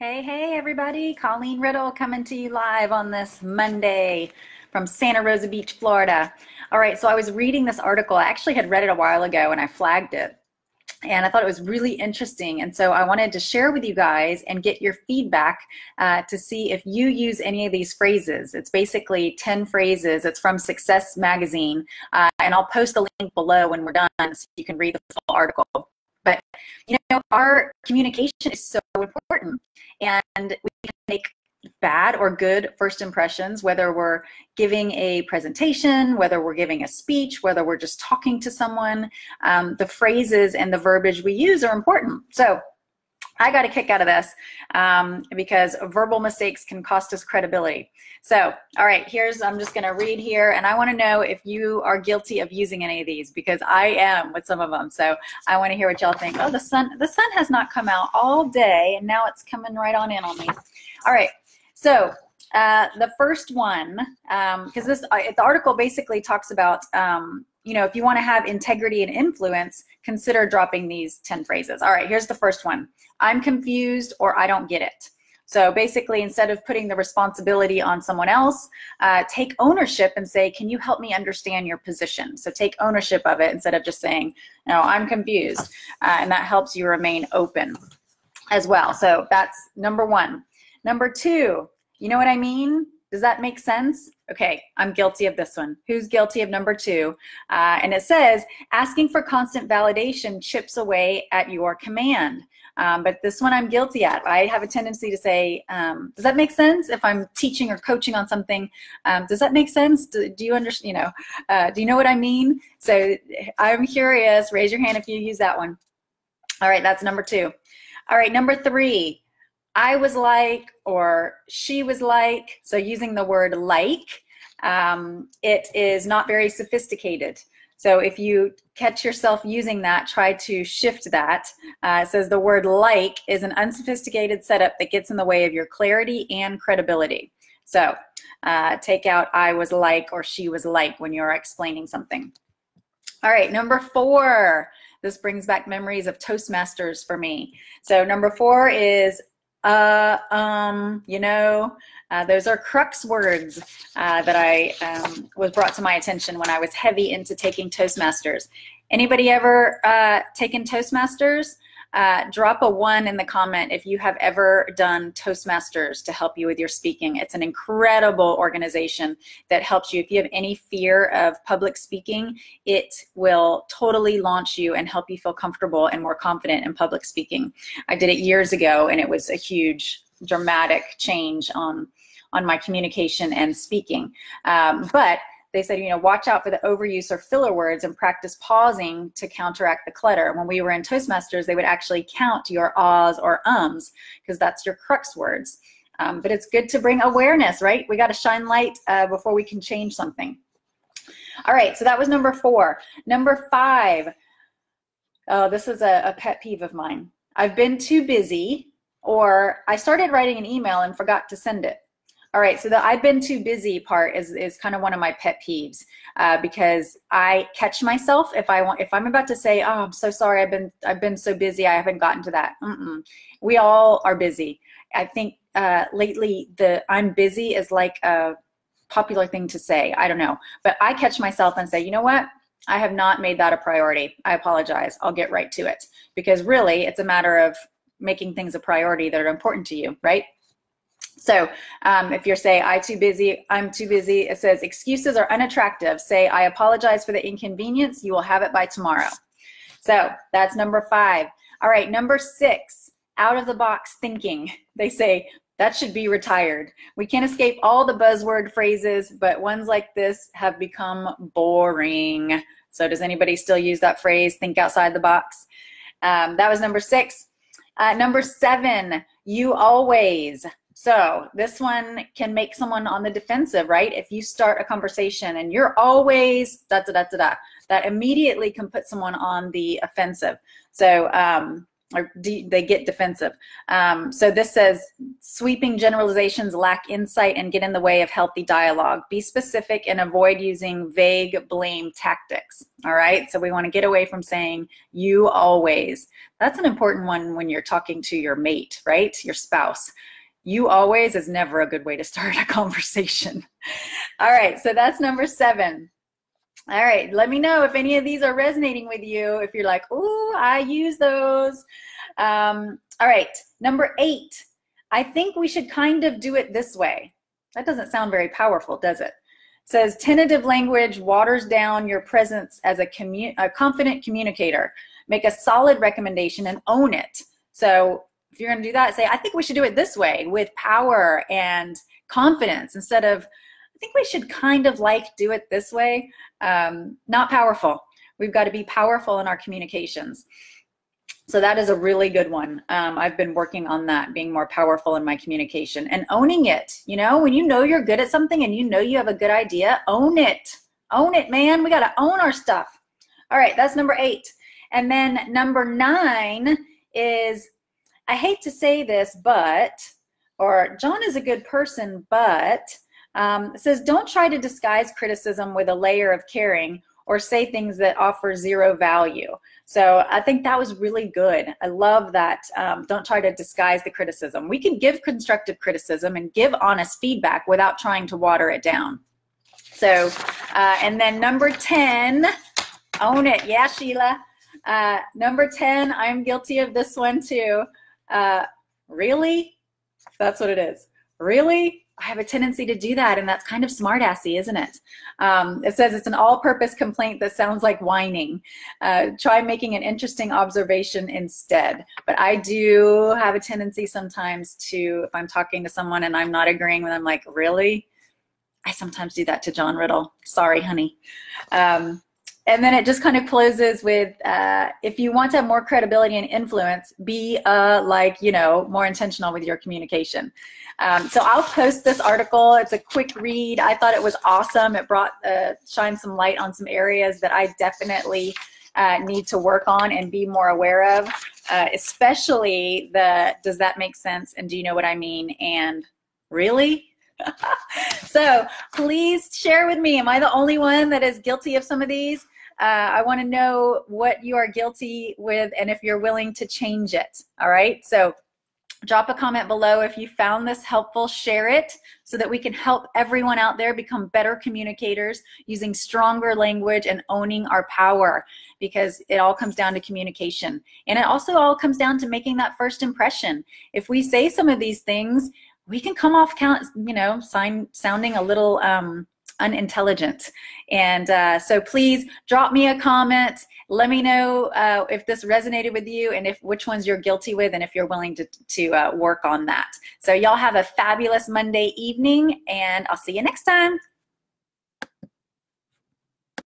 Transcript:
Hey, hey, everybody. Colleen Riddle coming to you live on this Monday from Santa Rosa Beach, Florida. All right, so I was reading this article. I actually had read it a while ago and I flagged it. And I thought it was really interesting. And so I wanted to share with you guys and get your feedback to see if you use any of these phrases. It's basically 10 phrases. It's from Success Magazine. And I'll post a link below when we're done so you can read the full article. But, our communication is so important, and we can make bad or good first impressions, whether we're giving a presentation, whether we're giving a speech, whether we're just talking to someone. The phrases and the verbiage we use are important. So I got a kick out of this because verbal mistakes can cost us credibility. So, all right, I'm just gonna read here, and I wanna know if you are guilty of using any of these, because I am with some of them. So I wanna hear what y'all think. Oh, the sun has not come out all day, and now it's coming right on in on me. All right, so the first one, because the article basically talks about, if you wanna have integrity and influence, consider dropping these 10 phrases. All right, here's the first one. I'm confused, or I don't get it. So basically, instead of putting the responsibility on someone else, take ownership and say, can you help me understand your position? So take ownership of it instead of just saying, no, I'm confused. And that helps you remain open as well. So that's number one. Number two, you know what I mean? Does that make sense? Okay, I'm guilty of this one. Who's guilty of number two? And it says, asking for constant validation chips away at your command. But this one I'm guilty at. I have a tendency to say, does that make sense? If I'm teaching or coaching on something, does that make sense? Do you understand, do you know what I mean? So I'm curious, raise your hand if you use that one. All right, that's number two. All right, number three. I was like, or she was like, so using the word like, it is not very sophisticated. So if you catch yourself using that, try to shift that. It says the word like is an unsophisticated setup that gets in the way of your clarity and credibility. So take out I was like or she was like when you're explaining something. All right, number four. This brings back memories of Toastmasters for me. So number four is those are crux words that I was brought to my attention when I was heavy into taking Toastmasters. Anybody ever taken Toastmasters? Drop a 1 in the comment if you have ever done Toastmasters to help you with your speaking. It's an incredible organization that helps you. If you have any fear of public speaking, it will totally launch you and help you feel comfortable and more confident in public speaking. I did it years ago, and it was a huge, dramatic change on my communication and speaking. But they said, watch out for the overuse or filler words and practice pausing to counteract the clutter. When we were in Toastmasters, they would actually count your ahs or ums because that's your crux words. But it's good to bring awareness, right? We got to shine light before we can change something. All right, so that was number four. Number five, oh, this is a pet peeve of mine. I've been too busy, or I started writing an email and forgot to send it. All right, so the I've been too busy part is kind of one of my pet peeves because I catch myself if I'm about to say, oh, I'm so sorry, I've been so busy, I haven't gotten to that. We all are busy. I think lately the I'm busy is like a popular thing to say. I don't know, but I catch myself and say, you know what? I have not made that a priority. I apologize. I'll get right to it, because really it's a matter of making things a priority that are important to you, right? So if you're saying I'm too busy, it says excuses are unattractive. Say, I apologize for the inconvenience. You will have it by tomorrow. So that's number five. All right, number six, out of the box thinking. They say that should be retired. We can't escape all the buzzword phrases, but ones like this have become boring. So does anybody still use that phrase, think outside the box? That was number six. Number seven, you always. So this one can make someone on the defensive, right? If you start a conversation and you're always da da da da da, that immediately can put someone on the offensive. So or they get defensive. So this says, sweeping generalizations lack insight and get in the way of healthy dialogue. Be specific and avoid using vague blame tactics. All right, so we want to get away from saying you always. That's an important one when you're talking to your mate, right? Your spouse. You always is never a good way to start a conversation. All right, so that's number 7. All right, let me know if any of these are resonating with you. If you're like, oh, I use those. All right, number 8. I think we should kind of do it this way. That doesn't sound very powerful, does it? It says, tentative language waters down your presence as a confident communicator. Make a solid recommendation and own it. So if you're going to do that, say, I think we should do it this way with power and confidence instead of, I think we should kind of like do it this way. Not powerful. We've got to be powerful in our communications. So that is a really good one. I've been working on that, being more powerful in my communication and owning it. You know, when you know you're good at something and you know you have a good idea, own it. Own it, man. We got to own our stuff. All right, that's number 8. And then number 9 is, I hate to say this, but, or John is a good person, but, it says, don't try to disguise criticism with a layer of caring or say things that offer zero value. So I think that was really good. I love that. Don't try to disguise the criticism. We can give constructive criticism and give honest feedback without trying to water it down. So, and then number 10, own it. Yeah, Sheila. Number 10, I'm guilty of this one too. Really? That's what it is. Really? I have a tendency to do that, and that's kind of smart-assy, isn't it? It says it's an all-purpose complaint that sounds like whining. Try making an interesting observation instead. But I do have a tendency sometimes to, if I'm talking to someone and I'm not agreeing with them, like, really? I sometimes do that to John Riddle. Sorry, honey. And then it just kind of closes with, if you want to have more credibility and influence, be like, you know, more intentional with your communication. So I'll post this article. It's a quick read. I thought it was awesome. It brought, shined some light on some areas that I definitely need to work on and be more aware of, especially the, does that make sense? And do you know what I mean? And really? So please share with me. Am I the only one that is guilty of some of these? I want to know what you are guilty with and if you're willing to change it. All right. So drop a comment below if you found this helpful. Share it so that we can help everyone out there become better communicators using stronger language and owning our power, because it all comes down to communication. And it also all comes down to making that first impression. If we say some of these things, we can come off, you know, sounding a little unintelligent. And so please drop me a comment. Let me know if this resonated with you and if which ones you're guilty with and if you're willing to work on that. So y'all have a fabulous Monday evening, and I'll see you next time.